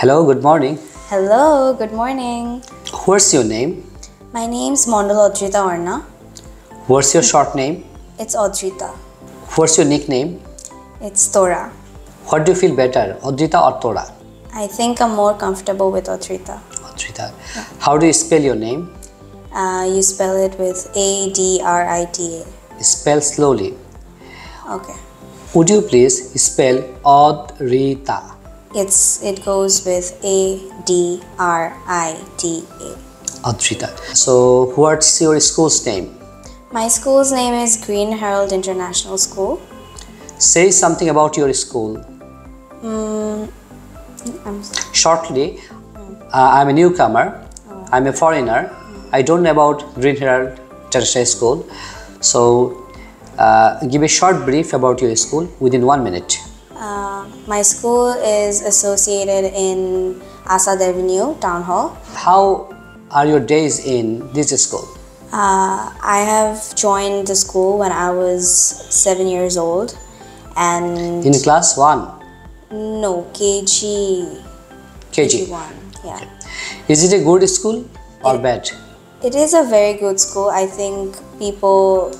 Hello, good morning. Hello, good morning. What's your name? My name's Adrita Orna. What's your short name? It's Adrita. What's your nickname? It's Tora. What do you feel better, Adrita or Tora? I think I'm more comfortable with Adrita. Adrita. Yeah. How do you spell your name? You spell it with Adrita. Spell slowly. Okay. Would you please spell Adrita? It goes with Adrita. Adrita. So, what's your school's name? My school's name is Green Herald International School. Say something about your school. Shortly, I'm a newcomer. I'm a foreigner. I don't know about Green Herald International School. So, give a short brief about your school within 1 minute. My school is associated in Asad Avenue Town Hall. How are your days in this school? I have joined the school when I was 7 years old, and in class 1? No, KG. KG1, yeah. Okay. Is it a good school or bad? It is a very good school. I think people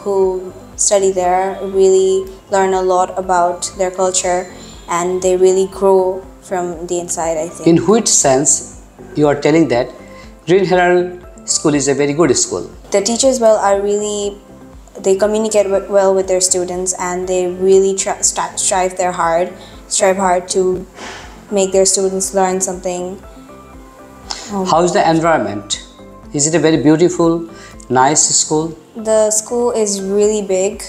who study there really learn a lot about their culture, and they really grow from the inside, I think. In which sense you are telling that Green Herald School is a very good school? The teachers they communicate well with their students, and they really strive hard to make their students learn something. How is the environment? Is it a very beautiful, nice school? The school is really big.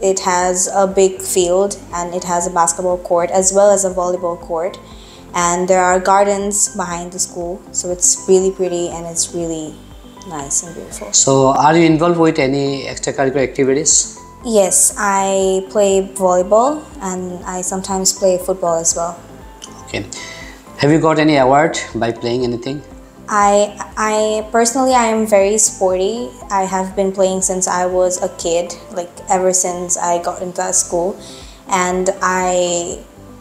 It has a big field, and it has a basketball court as well as a volleyball court. And there are gardens behind the school, so it's really pretty and it's really nice and beautiful. So, are you involved with any extracurricular activities? Yes, I play volleyball and I sometimes play football as well. Okay. Have you got any award by playing anything? I personally am very sporty. I have been playing since I was a kid, like ever since I got into that school, and I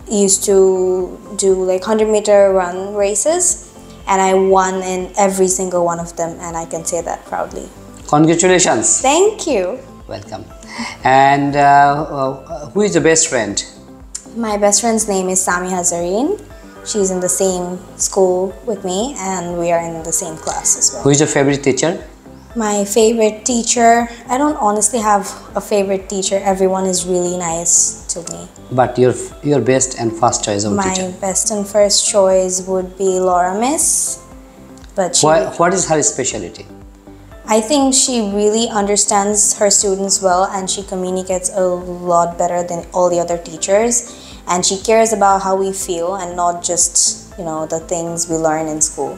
used to do like 100-meter run races, and I won in every single one of them, and I can say that proudly. Congratulations. Thank you. Welcome. And who is your best friend? My best friend's name is Sami Hazareen. She's in the same school with me, and we are in the same class as well. Who is your favorite teacher? My favorite teacher, I don't honestly have a favorite teacher. Everyone is really nice to me. But your best and first choice of teacher? My best and first choice would be Laura Miss. But what is her specialty? I think she really understands her students well, and she communicates a lot better than all the other teachers. And she cares about how we feel and not just, the things we learn in school.